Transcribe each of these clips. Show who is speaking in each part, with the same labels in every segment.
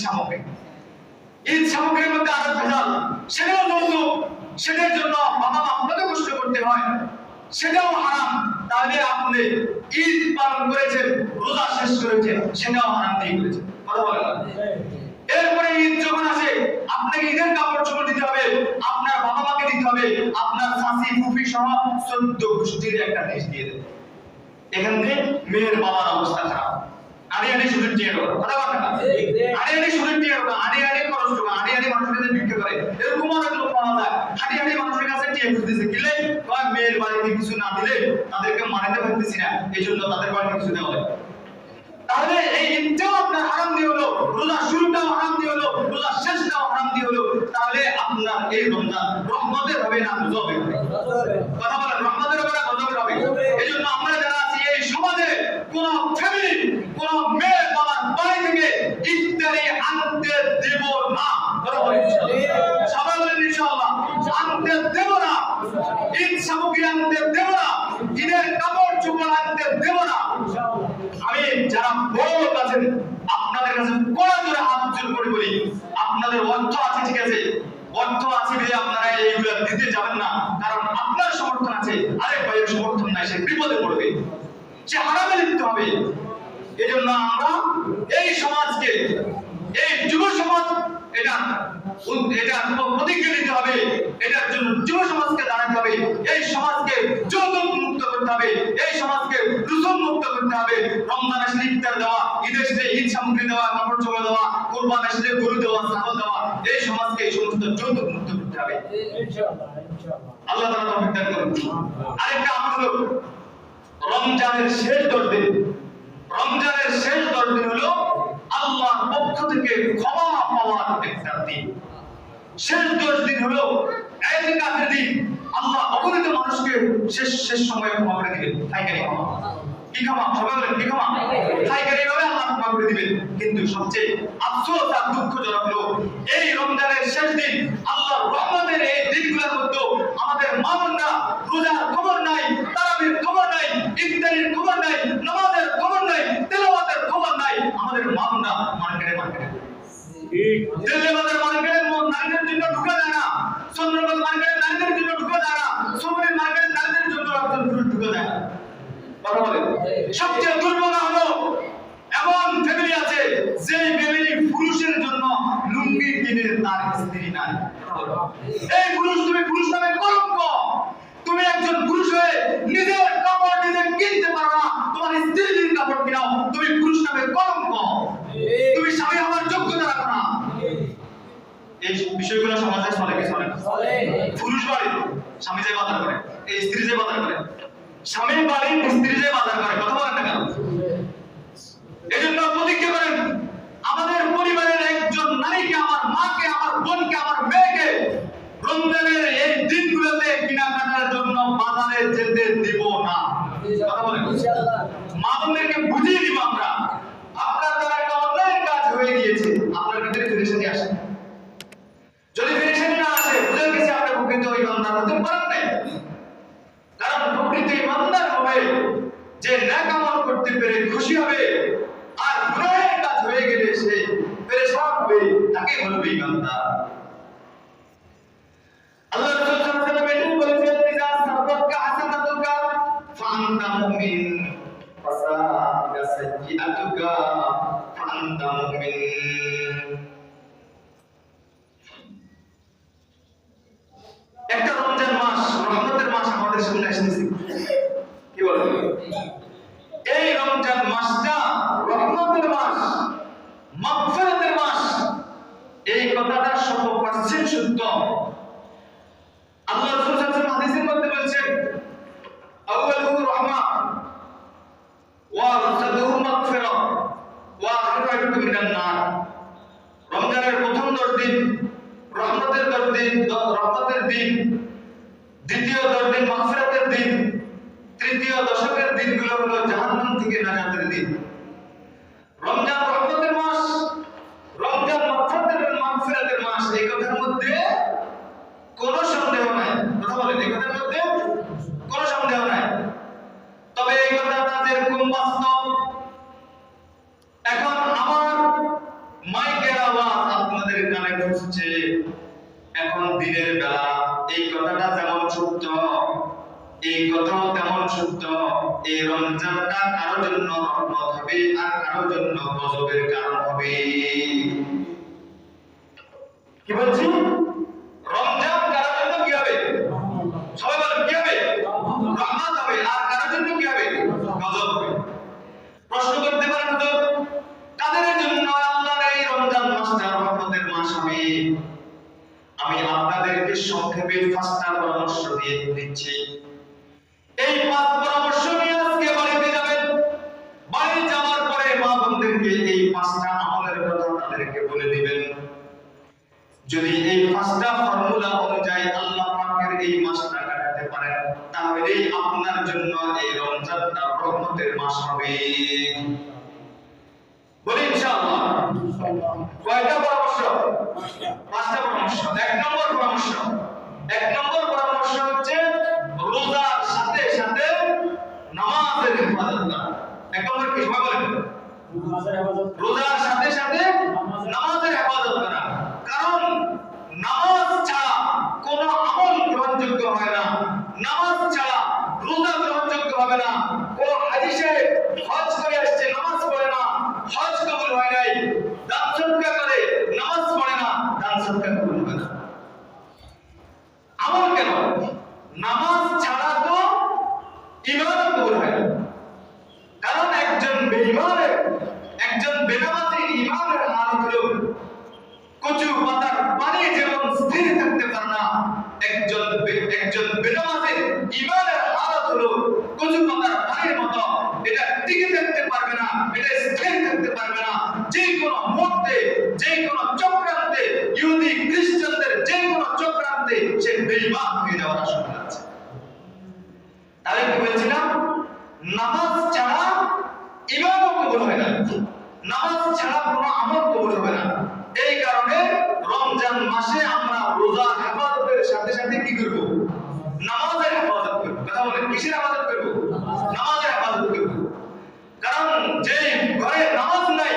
Speaker 1: সামগ্রী। ঈদ সামগ্রীর মধ্যে আরো ভেজাল, সেটাও যৌতুক, সেটার জন্য বাবা মা কত কষ্ট করতে হয়, সেটাও হারাম। তাহলে আপনি ঈদ পালন করেছেন, রোজা শেষ করেছেন, সেটাও হারাম দিয়ে করেছেন। কথা বলেন না? এরপরে ঈদ যখন আসে, আপনাকে ঈদের কাপড় চোপড় দিতে হবে, আপনার বাবা মাকে দিতে হবে, আপনার চাচি ফুফি সহ 14 গোষ্ঠীর একটা লিস্ট দিয়ে দেবেন। এখান থেকে মেয়ের বাবার অবস্থা খারাপ, আড়ে আড়ে শুধু টিয়ে ঢোকা, কথা বলেন না? আড়ে আড়ে শুধু টিয়ে ঢোকা, আড়ে আড়ে খরচ ঢোকা, আড়ে আড়ে মানুষের কাছে ভিক্ষা করে, এরকম অনেক লোক পাওয়া যায়। আড়ে আড়ে মানুষের কাছে টিয়ে খুঁজতেছে, কিলে কয় মেয়ের বাড়িতে কিছু না দিলে তাদেরকে মানাতে পারতেছি না, এই জন্য তাদের বাড়িতে কিছু দেওয়া হয়। তাহলে এই ঈদটাও আপনার হারাম দিয়ে হলো, রোজা শুরুটাও হারাম দিয়ে হলো, রোজা শেষটাও হারাম দিয়ে হলো। তাহলে আপনার এই রমজান রহমতের হবে না গজবের হবে? কথা বলেন, রহমতের হবে না গজবের হবে? এই জন্য আমরা যারা আছি এই সমাজে, কোন ফ্যামিলি, কোন মেয়ে বাবার বাড়ি থেকে ইফতারি আনতে দেব না। সবাই বলেন ইনশাআল্লাহ, আনতে দেব না। ঈদ সামগ্রী আনতে দেব না, ঈদের কাপড় চোপড় আনতে দেব না। আমি যারা বড় লোক আছেন আপনাদের কাছে কড়া জোরে হাত জোর করে বলি, আপনাদের অর্থ আছে, ঠিক আছে, অর্থ আছে বলে আপনারা এইগুলা দিতে যাবেন না, কারণ আপনার সমর্থন আছে, আরেক ভাইয়ের সমর্থন নাই, সে বিপদে পড়বে, সে হারামে লিপ্ত হবে। এই জন্য আমরা এই সমাজকে, এই যুব সমাজ, এটা প্রতিজ্ঞা নিতে হবে, এটার জন্য যুব সমাজকে দাঁড়াতে হবে, এই সমাজকে যৌতুক মুক্ত করতে হবে, এই সমাজকে রুসুম মুক্ত করতে হবে। রমজান আসলে ইফতার দেওয়া, ঈদ আসলে ঈদ সামগ্রী দেওয়া, কাপড় চোপড় দেওয়া, কুরবান আসলে গরু দেওয়া, ছাগল দেওয়া, এই সমাজকে এই সমস্ত যৌতুক মুক্ত করতে হবে। আল্লাহ তাআলা তৌফিক দান করুন। আরেকটা আমল হলো রমজানের শেষ 10 দিন। রমজানের শেষ 10 দিন হলো আল্লাহর পক্ষ থেকে ক্ষমা পাওয়ার একটা দিন। শেষ 10 দিন হলো ইতিকাফের দিন। আল্লাহ অগণিত মানুষকে শেষ সময়ে ক্ষমা করে দিবেন। পাইকারি ক্ষমা, কি ক্ষমা? সবাই বলেন কি ক্ষমা? পাইকারি ভাবে আল্লাহ ক্ষমা করে দিবেন। কিন্তু সবচেয়ে আফসোস আর দুঃখজনক হলো এই রমজানের শেষ দিন, আল্লাহর রহমতের এই দিনগুলোর মধ্যে আমাদের মা বোনরা রোজার খবর নাই, তারাবির খবর নাই, ইফতারির খবর নাই, নামাজের খবর নাই, তেলাওয়াতের খবর নাই। আমাদের মা বোনরা মার্কেটে দিল্লি বাজার মার্কেটে নারীদের জন্য ঢুকে যায় না, চন্দ্রবাগ মার্কেটে নারীদের জন্য ঢুকে যায় না, সুমনি মার্কেটে নারীদের জন্য ঢুকে যায় না। কথা বলে সবচেয়ে দুর্ভাগ্য হলো এমন ফ্যামিলি আছে যে ফ্যামিলি পুরুষের জন্য লুঙ্গি কিনে তার স্ত্রী নাই। এই পুরুষ, তুমি পুরুষ নামে কলঙ্ক। তুমি একজন পুরুষ হয়ে নিজের কাপড় নিজে কিনতে পারো না, তোমার স্ত্রীর কাপড় কিনাও, তুমি পুরুষ নামে কলঙ্ক। তুমি স্বামী হওয়ার যোগ্যতা রাখো না। এই বিষয়গুলো সমাজে চলে কি চলে না? পুরুষ বাড়ি স্বামী যে বাজার করে, এই স্ত্রী যে বাজার করে, স্বামী বাড়ি স্ত্রী যে বাজার করে, কথা বলেন না কেন? এই জন্য প্রতিজ্ঞা করেন, আমাদের পরিবারের একজন নারীকে, আমার মাকে, আমার বোনকে, আমার মেয়েকে রমজানের এই দিনগুলোতে কেনাকাটার জন্য বাজারে যেতে দিব না। কথা বলেন ইনশাআল্লাহ। মা বোনদেরকে বুঝিয়ে দিব আমরা, আপনার দ্বারা একটা অন্যায় কাজ হয়ে গিয়েছে, আপনার ভিতরে ফিরেশানি আসে। যদি ফিরেশানি না আসে, বুঝে গেছে আপনি প্রকৃত ইমানদার হতে পারেন না। কারণ প্রকৃত ইমানদার হবে যে নেক আমল করতে পেরে খুশি হবে, আর গুনাহের কাজ হয়ে গেলে সে পেরেশান হবে, তাকে বলবে ইমানদার। আল্লাহ রাসূল সাল্লাল্লাহু আলাইহি ওয়াসাল্লাম বলেছেন, ইযা সাবাকা হাসানাতুকা ফাআনতা মুমিন, ফাসাআকা সাইয়্যাতুকা ফাআনতা মুমিন। একটা রমজান মাস, রহমতের মাস আমাদের সামনে আসছে। কি বলেন? এই রমজান মাসটা রহমতের মাস, মাগফিরাতের মাস। এই কথাটা 100% সত্য। আল্লাহ রাসূল সাল্লাল্লাহু আলাইহি ওয়াসাল্লাম হাদিসের মধ্যে বলেছেন, আউয়ালুহু রাহমা ওয়া আওসাতুহু মাগফিরা ওয়া আখিরুহু মিনান নার। রমজানের প্রথম 10 দিন রহমতের 10 দিন, রহমতের দিন। দ্বিতীয় 10 দিন মাগফিরাতের দিন। তৃতীয় দশকের দিনগুলো হলো জাহান্নাম থেকে নাজাতের দিন। রমজান রহমতের মাস, রমজান মাগফিরাতের মাস, এই কথার মধ্যে কোনো সন্দেহ নাই। কথা বলেন, এই কথার মধ্যে কোনো সন্দেহ নাই। তবে এই কথাটা যেরকম বাস্তব, এখন আমার মাইকের আওয়াজ এসেছে এখন দিনের বেলা। এই কথাটা যেমন সত্য, এই কথাও তেমন সত্য। এই রমজানটা কারোর জন্য রহমত হবে আর কারোর জন্য গজবের কারণ হবে। কি বলছি? রমজান কারোর জন্য কি হবে? সবাই বলেন কি হবে? রহমত হবে। আর কারোর জন্য কি হবে? গজব হবে। প্রশ্ন করতে পারেন তো কাদের জন্য আল্লাহর এই রমজান মাসটা রহমতের মাস হবে? আমি আপনাদেরকে সংক্ষেপে 5টা পরামর্শ দিয়ে দিচ্ছি। এই 5 পরামর্শ নিয়ে আজকে বাড়িতে যাবেন। বাড়ি যাওয়ার পরে মা বোনদেরকে এই 5টা আমলের কথা তাদেরকে বলে দিবেন। যদি এই 5টা ফর্মুলা অনুযায়ী আল্লাহ পাকের এই মাসটা কাটাতে পারেন, তাহলেই আপনার জন্য এই রমজানটা রহমতের মাস হবে। বলি ইনশাআল্লাহ। কয়টা পরামর্শ? 5টা পরামর্শ। এক নম্বর পরামর্শ হচ্ছে রোজার সাথে সাথে নামাজের হেফাজত করা। এক নম্বর কি সবাই বলেন? রোজার সাথে সাথে নামাজের হেফাজত করা। কারণ নামাজ ছাড়া কোনো আমল গ্রহণযোগ্য হয় না। নামাজ ছাড়া রোজা গ্রহণযোগ্য হবে না। কোন হাদিসে হজ করে আসছে, নামাজ পড়ে না, হজ কবুল হয় নাই। দান সদকা করে, নামাজ পড়ে না, দান সদকা কবুল হয় না। আমল কেন? নামাজ ছাড়া তো ঈমান কবুল হয় না। কারণ একজন বেঈমানের, একজন বেনামাজির ঈমানের হালত হলো কচু পাতার পানি যেমন স্থির থাকতে পারে না, একজন বেনামাজির ঈমানের হালত হলো কচু পাতার পানির মতো। এটা টিকে থাকতে পারবে না, এটা স্থির থাকতে পারবে না। যে কোনো মুহূর্তে, যে কোনো চক্রান্তে, ইহুদি খ্রিস্টানদের যে কোনো চক্রান্তে সে বেঈমান হয়ে যাওয়ার আশঙ্কা আছে। তাহলে কি বলছিলাম? নামাজ ছাড়া ঈমান কবুল হয় না, নামাজ ছাড়া কোনো আমল কবুল হবে না। এই কারণে রমজান মাসে আমরা রোজা হেফাজতের সাথে সাথে কি করব? নামাজের হেফাজত করব। কথা বলেন, কিসের হেফাজত করব? নামাজের হেফাজত করব। কারণ যে ঘরে নামাজ নাই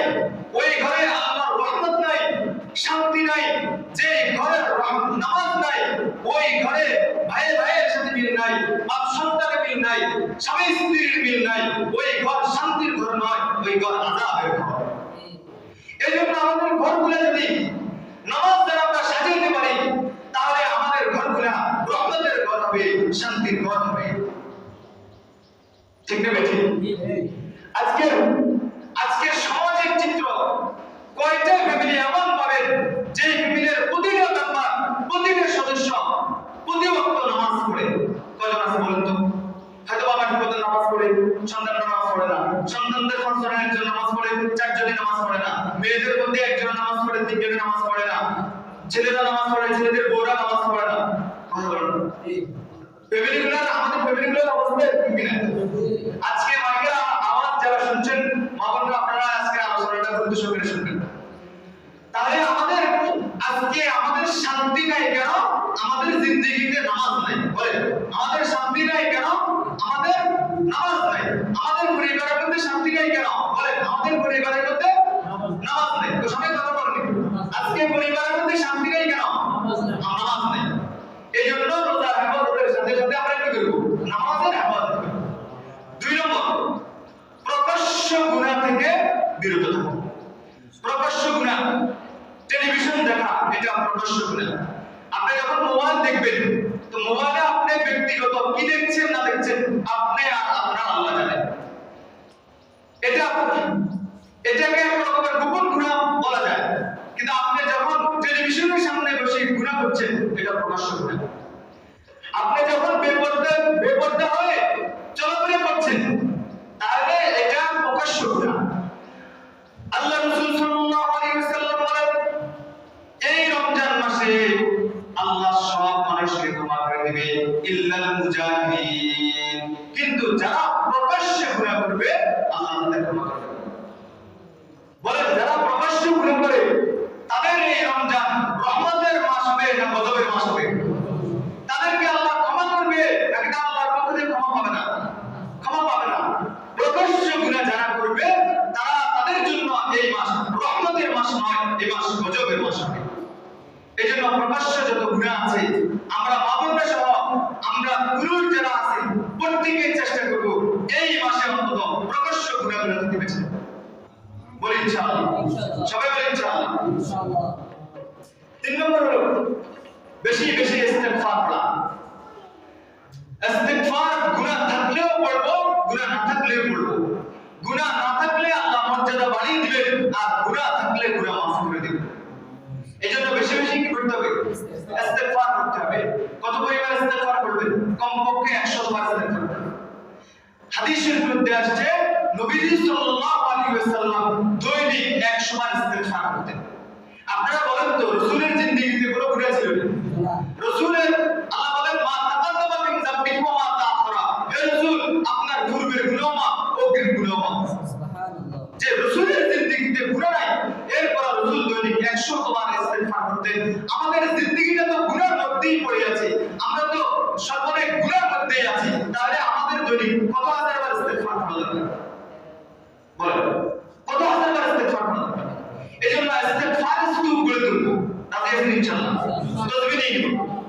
Speaker 1: ওই ঘরে আল্লাহর রহমত নাই, শান্তি নাই। যে ঘরে নামাজ নাই ওই ঘরে ভাইয়ের সাথে মিল নাই, বাপ সন্তানের মিল নাই, স্বামী স্ত্রীর মিল নাই। ওই ঘর শান্তির ঘর নয়, ওই ঘর আযাবের ঘর। এই জন্য আমাদের ঘরগুলো যদি নামাজ দ্বারা আমরা সাজাইতে পারি, তাহলে আমাদের ঘরগুলো রহমতের ঘর হবে, শান্তির ঘর হবে। ঠিক না বেঠিক? আজকের সামাজিক চিত্র, কয়টা ফ্যামিলি এমন পাবেন যে ফ্যামিলির প্রতিটা মেম্বার, প্রতিটা সদস্য প্রতি ওয়াক্ত নামাজ পড়ে। কয়জন আছে বলেন তো? হয়তো বাবা ঠিক মতো নামাজ পড়ে, সন্তান নামাজ পড়ে না। সন্তানদের 5 জনের একজন নামাজ পড়ে, 4 জনই নামাজ পড়ে না। মেয়েদের মধ্যে একজন নামাজ পড়ে, 3 জনই নামাজ পড়ে না। ছেলেরা নামাজ পড়ে, ছেলেদের বউরা নামাজ পড়ে না। কথা বলেন। আমাদের ফ্যামিলিগুলোর অবস্থা এরকম কিনা? আজকে মাইকের আওয়াজ যারা শুনছেন, মা বোনরা আপনারা আজকে আলোচনাটা গুরুত্ব সহকারে শুনবেন। তাহলে আমাদের শান্তি নাই কেন? আমাদের জিন্দেগিতে নামাজ নাই। বলেন, আমাদের শান্তি নাই কেন? আমাদের নামাজ নাই। আমাদের পরিবারের মধ্যে শান্তি নাই কেন? বলেন, আমাদের পরিবারের মধ্যে নামাজ নাই। তো সবাই কথা বলেন, আজকে পরিবারের মধ্যে শান্তি নাই কেন? নামাজ নাই। এই জন্য রোজার হেফাজতের সাথে সাথে আমরা কি করব? নামাজের হেফাজত করব। 2 নম্বর, প্রকাশ্য গুনাহ থেকে বিরত থাকো। প্রকাশ্য গুনাহ, টেলিভিশন দেখা, এটা প্রকাশ্য গুনাহ। আপনি যখন মোবাইল দেখবেন, তো মোবাইলে আপনি ব্যক্তিগত কি দেখছেন না দেখছেন আপনি আর আপনার আল্লাহ জানেন। এটাকে এক রকমের গোপন গুনাহ বলা যায়। কিন্তু আপনি যখন টেলিভিশনের সামনে বসে গুনাহ করছেন, এটা প্রকাশ্য গুনাহ। আপনি যখন বেপরদা হয়ে চলাফেরা করছেন, তাহলে এটা প্রকাশ্য গুনাহ। আল্লাহ রাসূল সাল্লাল্লাহু আলাইহি ওয়াসাল্লাম বলেন, এই রমজান মাসে আল্লাহ সব মানুষকে ক্ষমা করে দিবে ইল্লাল মুজাহিদিন। কিন্তু যারা প্রকাশ্যে গুনাহ করবে আল্লাহ তাদের ক্ষমা করবে না। বলেন, যারা প্রকাশ্যে গুনাহ করে তাদের এই রমজান রহমতের মাস হবে না গজবের মাস হবে? তাদেরকে আল্লাহ ক্ষমা করবে নাকি না আল্লাহর পক্ষ থেকে ক্ষমা পাবে না? ক্ষমা পাবে না। প্রকাশ্য গুনাহ যারা করবে তাদের জন্য এই মাস রহমতের মাস নয়, এই মাস গজবের মাস হবে। এজন্য প্রকাশ্য যত গুনাহ আছে আমরা বাবুরা সহ আমরা পুরুষ যারা আছি প্রত্যেকেই চেষ্টা করব এই মাসে অন্তত প্রকাশ্য গুনাহগুলো থেকে বেঁচে থাকতে। বলি ইনশাআল্লাহ, সবাই বলি ইনশাআল্লাহ। 3 নম্বর হলো বেশি বেশি ইস্তেগফার করা। ইস্তেগফার গুনাহ থাকলেও পড়বো, গুনাহ না থাকলেও পড়বো। গুনাহ না থাকলে আল্লাহ মর্যাদা বাড়িয়ে দিবেন, আর গুনাহ থাকলে গুনাহ মাফ করে দিবেন। এজন্য বেশি বেশি কি করতে হবে? ইস্তেগফার করতে হবে। কত পরিমাণ ইস্তেগফার করবেন? কমপক্ষে 100 বার ইস্তেগফার করবেন। হাদিসের মধ্যে আসছে নবীজি সাল্লাল্লাহু আলাইহি ওয়াসাল্লাম দৈনিক 100 বার ইস্তেগফার করতেন। আপনারা বলেন তো রাসূলের জিন্দেগিতে কোনো গুনাহ ছিল না? রাসূলের আল্লাহ বলেন মা তাকাদ্দামা মিন যামবিহি ওয়া মা তাআখারা। হে রাসূল, আপনার পূর্বের গুনাহ মাফ, অগ্রিম গুনাহ মাফ। সুবহানাল্লাহ। যে রাসূলের জিন্দেগিতে গুনাহ নাই, এরপর রাসূল দৈনিক 100 বার ইস্তেগফার করতেন। আমাদের জিন্দেগিটা তো গুনাহর মধ্যেই পড়ে আছে, আমরা তো সর্বদাই গুনাহর মধ্যেই আছি। তাহলে আমাদের দৈনিক কত হাজার বার ইস্তেগফার করা দরকার? বলেন কত হাজার বার ইস্তেগফার করা দরকার? এজন্য ইস্তেগফার স্তূপ গড়ে তুলবো। রাজি আছেন ইনশাআল্লাহ? তাসবিহ নিয়ে নিব,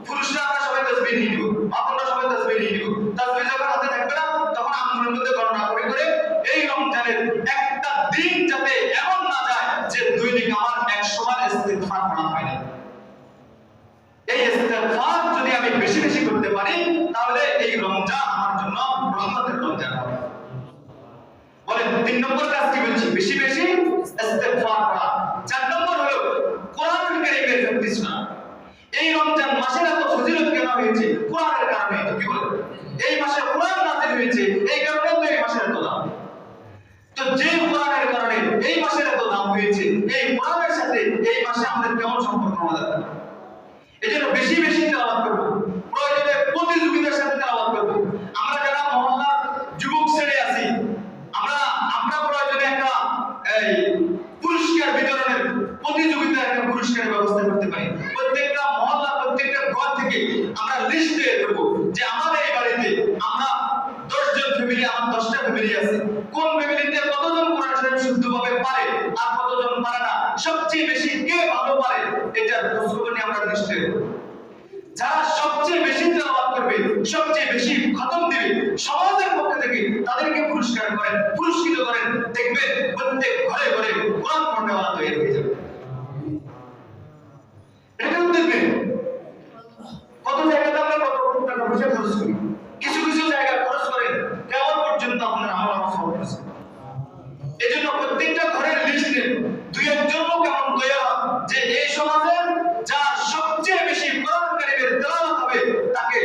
Speaker 1: পুরুষরা আমরা সবাই তাসবিহ নিয়ে নিব, আপনারা সবাই তাসবিহ নিয়ে নিব। তাসবিহ যখন হাতে থাকবে না, তখন আঙ্গুলের মধ্যে গণনা করে করে এই রমজানের একটা দিন যাতে এমন না যায় যে দৈনিক আমার 100 বার ইস্তেগফার করা হয়নি। এই ইস্তেগফার যদি আমি বেশি বেশি করতে পারি, তাহলে এই রমজান আমার জন্য রহমতের রমজান হবে। বলেন 3 নম্বর কাজ কি বলছি? বেশি বেশি ইস্তেগফার করা। 4 নম্বর হলো কোরআনুল কারীমের প্র্যাকটিস করা। এই রমজান মাসের এত ফজিলত কেন হয়েছে? কোরআনের কারণে। তো কি বলেন? এই মাসে কোরআন নাযিল হয়েছে, এই কারণে তো এই মাসের এত দাম। তো যে কোরআনের কারণে এই মাসের এত দাম হয়েছে, এই কোরআনের সাথে এই মাসে আমাদের কেমন সম্পর্ক আমাদের? এজন্য বেশি বেশি তেলাওয়াত করব, প্রয়োজনে প্রতিযোগিতার সাথে তেলাওয়াত করব। আমরা যারা মহল্লার যুবক শ্রেণী আছি, আমরা প্রয়োজনে একটা পুরস্কার বিতরণের প্রতিযোগিতার একটা পুরস্কারের ব্যবস্থা করতে পারি। প্রত্যেকটা মহল্লা, প্রত্যেকটা ঘর থেকে আমরা লিস্ট তৈরি করব যে আমাদের এই বাড়িতে আমরা 10 জন ফ্যামিলি, আমার 10টা ফ্যামিলি আছে, কোন ফ্যামিলিতে কতজন কোরআন শরীফ শুদ্ধভাবে পারে আর কতজন পারে না, সবচেয়ে বেশি কে ভালো পারে, এটার খোঁজখবর নিয়ে আমরা লিস্ট তৈরি করব। যারা সবচেয়ে বেশি তেলাওয়াত করবে, সবচেয়ে বেশি খতম দিবে, সমাজের পক্ষ থেকে তাদেরকে পুরস্কার করেন, পুরস্কৃত করেন। দেখবেন প্রত্যেক ঘরে ঘরে কোরআন পড়নেওয়ালা তৈরি হয়ে যাবে। এটা দেখবেন কত জায়গাতে আমরা কত টাকা পয়সা খরচ করি, কিছু কিছু জায়গায় খরচ করেন কেমন পর্যন্ত আপনার আমল আমার সব আছে। এজন্য প্রত্যেকটা ঘরের লিস্ট নেন, 2-1 জন লোক এমন তৈরি হয় যে এই সমাজের যার সবচেয়ে বেশি কোরআন কারীমের তেলাওয়াত হবে তাকে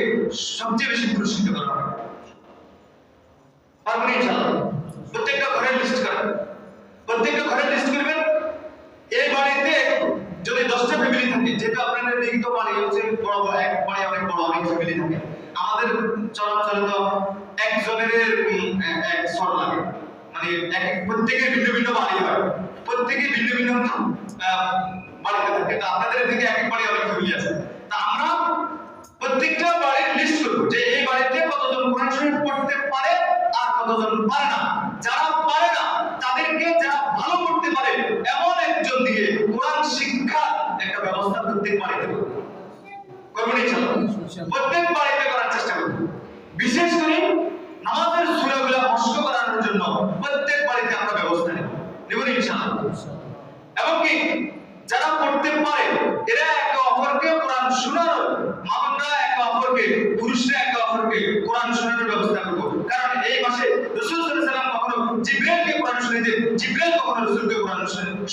Speaker 1: সবচেয়ে বেশি পুরস্কৃত করা হবে। পারবেন ইনশাআল্লাহ? প্রত্যেকটা ঘরের লিস্ট করেন, প্রত্যেকটা ঘরের লিস্ট করবেন। এই বাড়িতে যদি 10টা ফ্যামিলি থাকে, যেটা আপনাদের লিখিত বাড়ি হচ্ছে বড় বড়, এক বাড়ি অনেক বড়, অনেক ফ্যামিলি থাকে, আমাদের চলাচলে তো একজনের এক সর লাগে, মানে প্রত্যেকের ভিন্ন ভিন্ন বাড়ি হয়, প্রত্যেকে ভিন্ন ভিন্ন বাড়িতে থাকে। তো আপনাদের এদিকে এক এক বাড়ি অনেক ফ্যামিলি আছে। তা আমরা প্রত্যেকটা বাড়ির লিস্ট করব যে এই বাড়িতে কতজন কোরআন শরীফ পড়তে পারে আর কতজন পারে না। যারা পারে না তাদেরকে, যারা ভালো করতে পারে এমন একজন দিয়ে কোরআন শিক্ষা একটা ব্যবস্থা প্রত্যেক বাড়িতে করব। করবেন ইনশাআল্লাহ? প্রত্যেক বাড়িতে করার চেষ্টা করব। বিশেষ করে নামাজের সূরাগুলো মস্ক করানোর জন্য প্রত্যেক বাড়িতে আমরা ব্যবস্থা নেব ইনশাআল্লাহ। এবং কি যারা পড়তে পারে এরা একে অপরকে কোরআন শোনানোর, মামুনরা একে অপরকে, পুরুষরা একে অপরকে কোরআন শোনানোর ব্যবস্থা করব। কারণ এই মাসে রাসূল সাল্লাল্লাহু আলাইহি ওয়াসাল্লাম কখনো জিবরাইলকে কোরআন শুনাইতেন, জিবরাইল কখনো রাসূলকে কোরআন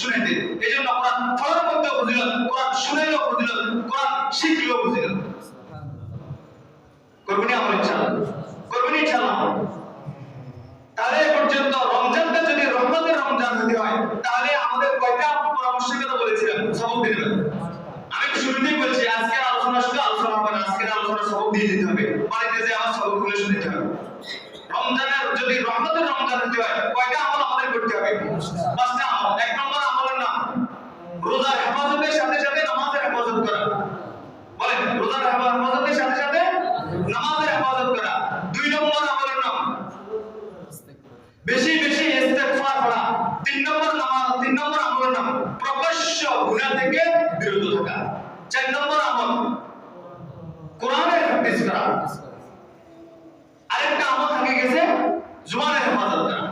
Speaker 1: শুনাইতেন। এজন্য কোরআন পড়ার মধ্যে ফজিলত, কোরআন শুনাইলেও ফজিলত, কোরআন শিখলেও ফজিলত। করবেন আমরা ইনশাআল্লাহ? করবেন ইনশাআল্লাহ? তাহলে পর্যন্ত রমজানটা যদি রহমতের রমজান হতে হয়, তাহলে আমাদের কয়টা পরামর্শের কথা বলেছিলাম? সবক দিতে হবে। আমি শুরুতেই বলছি আজকের আলোচনা শুধু আলোচনা হবে না, আজকের আলোচনা সবক দিয়ে দিতে হবে, বাড়িতে যে আমার সবকগুলো শুনতে হবে। রমজানের যদি রহমতের রমজান হতে হয়, কয়টা আমল আমাদের করতে হবে? 5টা আমল। 1 নম্বর আমলের নাম রোজার হেফাজতের সাথে সাথে নামাজের হেফাজত করা। বলেন রোজার হেফাজতের সাথে সাথে নামাজের হেফাজত করা। 2 নম্বর আমলের নাম বেশি বেশি ইস্তেগফার করা। 3 নম্বর আমলের নাম প্রকাশ্য গুনাহ থেকে বিরত থাকা। 4 নম্বর আমল কোরআনের প্র্যাকটিস করা। আরেকটা আমল থাকে গেছে জুবানের হেফাজত করা।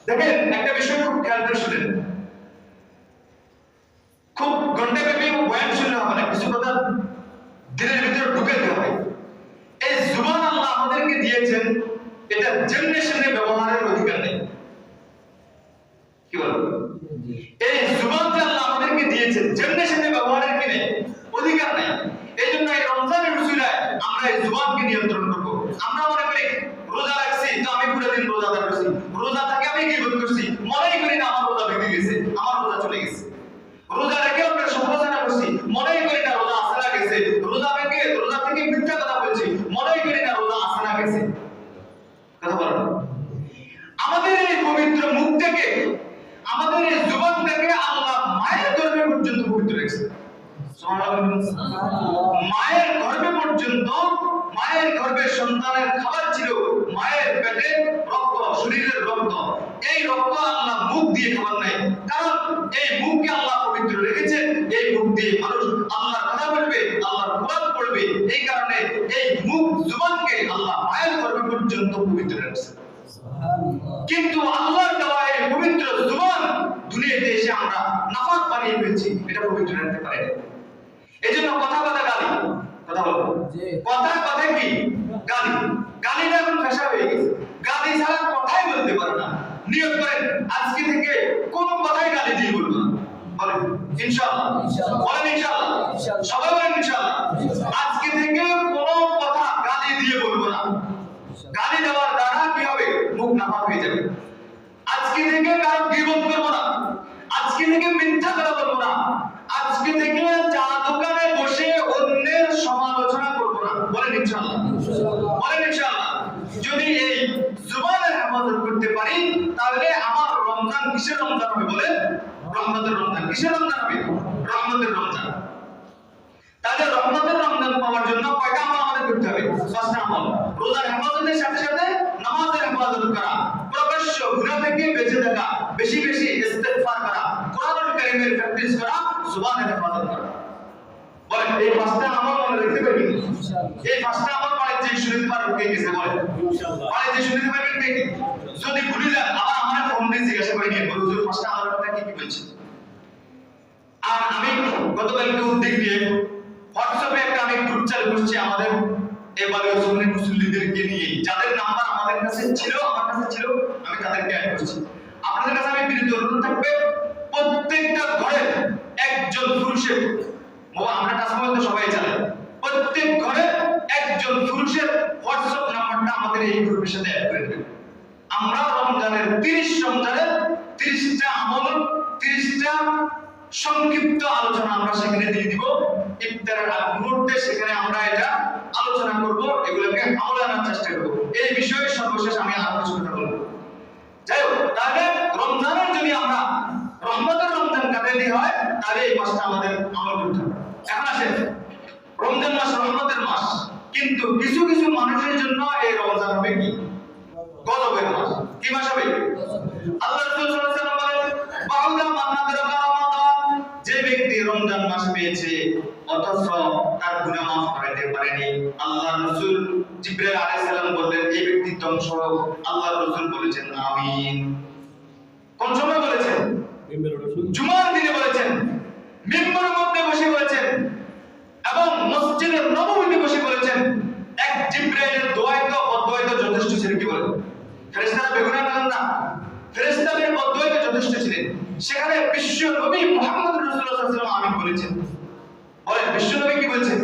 Speaker 1: দেখেন একটা বিষয় খুব খেয়াল করে শুনেন, খুব ঘন্টাব্যাপী বয়ান শুনলে হবে না, কিছু কথা দিনের ভিতরে ঢুকে দিতে হবে। এই জুবান আল্লাহ আমাদেরকে দিয়েছেন, এটা জেনারেশনে ব্যবহারের অধিকার নেই। কি বলেন? এই জুবান যে আল্লাহ আমাদেরকে দিয়েছেন, জেনারেশনে ব্যবহারের কি নেই, অধিকার নেই। এই জন্য এই রমজানের উসিলায় আমরা এই জুবানকে নিয়ন্ত্রণ করব। আমরা মনে করি রোজা রাখছি তো আমি পুরো দিন রোজাদার করছি, রোজা থেকে আমি গীবত করছি, মনেই করি না আমার রোজা ভেঙে গেছে, আমার রোজা চলে গেছে। রোজা রেখে আমরা সমালোচনা করছি, মনেই করি না রোজা আসে না গেছে। রোজা ভেঙে রোজা থেকে মিথ্যা কথা বলছি, মনেই করি না রোজা আসে না গেছে। কথা বলেন, আমাদের এই পবিত্র মুখ থেকে, আমাদের এই জুবান থেকে আল্লাহ মায়ের গর্ভে পর্যন্ত পবিত্র রেখেছে। মায়ের গর্ভে পর্যন্ত, মায়ের গর্ভে সন্তানের খাবার ছিল মায়ের পেটে রক্ত, শরীরের রক্ত। এই রক্ত আল্লাহ মুখ দিয়ে খাবার নাই, কারণ এই মুখকে আল্লাহ পবিত্র রেখেছে। এই মুখ দিয়ে মানুষ আল্লাহর কথা বলবে, আল্লাহর কোরআন পড়বে। এই কারণে এই মুখ জুবানকে আল্লাহ মায়ের গর্ভে পর্যন্ত পবিত্র রেখেছে। কিন্তু আল্লাহর দেওয়া এই পবিত্র জুবান দুনিয়াতে এসে আমরা নাফাক বানিয়ে ফেলছি, এটা পবিত্র রাখতে পারি না। এজন্য কথা কথা গালি, কথা বলবো, কথা কথা কি গালি, গালিটা এখন পেশা হয়ে গেছে। গালি ছাড়া কথাই বলতে পারে না। নিয়ত করেন আজকে থেকে কোন কথাই গালি দিয়ে বলবো না। বলেন ইনশাআল্লাহ, বলেন ইনশাআল্লাহ, সবাই বলেন ইনশাআল্লাহ। আজকে থেকে কোন কথা গালি দিয়ে বলবো না। গালি দেওয়ার দ্বারা কি হবে? মুখ নাফাক হয়ে যাবে। আজকে থেকে কারো গীবত করবো না, আজকে থেকে মিথ্যা কথা বলবো না, আজকে থেকে চা দোকানে বসে অন্যের সমালোচনা করবো না। বলেন ইনশাআল্লাহ, বলেন ইনশাআল্লাহ। যদি এই জুবানের হেফাজত করতে পারি তাহলে আমার রমজান কিসের রমজান হবে? বলেন রহমতের রমজান। কিসের রমজান হবে? রহমতের রমজান। তাহলে রহমতের রমজান পাওয়ার জন্য কয়টা আমল আমাদের করতে হবে? 5টা আমল। রোজার হেফাজতের সাথে সাথে নামাজের হেফাজত করা, প্রকাশ্য গুনাহ থেকে বেঁচে থাকা, বেশি বেশি ইস্তেগফার করা, কোরআনুল কারীমের প্র্যাকটিস করা, জুবানের হেফাজত করা। বলেন এই 5টা আমল মনে রাখতে পারবেন? এই 5টা আমল মানে যে শুনতে পারবেন কে কিসে? বলেন ইনশাআল্লাহ। মানে যে শুনতে পারবেন কে কি? যদি ভুলে যান আবার আমরা ফোন দিয়ে জিজ্ঞাসা করে নিয়ে বলুন হুজুর 5টা আমলের কথা কি কি বলছেন। আর আমি গতকালকে উদ্যোগ দিয়ে হোয়াটসঅ্যাপে একটা আমি গ্রুপ চালু করছি আমাদের এবারে সুন্নি মুসল্লিদেরকে নিয়ে, যাদের নাম্বার আমাদের কাছে ছিল, আমার কাছে ছিল, আমি তাদেরকে অ্যাড করছি। আপনাদের কাছে আমি বিনীত অনুরোধ থাকবে প্রত্যেকটা ঘরে একজন পুরুষের মোবাইল, আমরা টাচ মোবাইল তো সবাই জানে, প্রত্যেক ঘরে একজন পুরুষের হোয়াটসঅ্যাপ নাম্বারটা আমাদের এই গ্রুপের সাথে অ্যাড করে দেবেন। আমরা রমজানের 30টা আমল, 30টা সংক্ষিপ্ত আলোচনা আমরা সেখানে দিয়ে দিব। ইফতারের আগ মুহূর্তে সেখানে আমরা এটা আলোচনা করব, এগুলোকে আমলে আনার চেষ্টা করব। এই বিষয়ে সর্বশেষ আমি আরো কিছু কথা বলবো। যাই হোক, তাহলে রমজানের যদি আমরা রহমতের রমজান কাটাতে হয় তাহলে এই মাসটা আমাদের আমল করতে হবে। এখন আসেন, রমজান মাস রহমতের মাস, কিন্তু কিছু কিছু মানুষের জন্য এই রমজান হবে কি? গজবের মাস। কি মাস হবে? আল্লাহ রাসূল সাল্লাল্লাহু আলাইহি ওয়াসাল্লাম বলেন বাউদা মান্নাতের রমাদান, যে ব্যক্তি রমজান মাস পেয়েছে অথচ তার গুনাহ মাফ করাতে পারেনি, আল্লাহ রাসূল জিবরাইল আলাইহিস সালাম বললেন এই ব্যক্তি ধ্বংস হোক। আল্লাহ রাসূল বলেছেন আমিন। কোন সময় বলেছেন? জুমার দিনে বলেছেন, মিম্বরের মধ্যে বসে বলেছেন এবং মসজিদে নববীতে বসে বলেছেন। এক জিবরাইলের দোয়াই তো বদদোয়াই তো যথেষ্ট ছিল। কি বলেন? ফেরেশতারা বেগুনাহ করেন না, ফেরেশতাদের বদদোয়াই তো যথেষ্ট ছিলেন। সেখানে বিশ্ব নবী মুহাম্মদ রাসূলুল্লাহ সাল্লাল্লাহু আলাইহি ওয়াসাল্লাম আমিন বলেছেন। বলেন বিশ্ব নবী কি বলেছেন?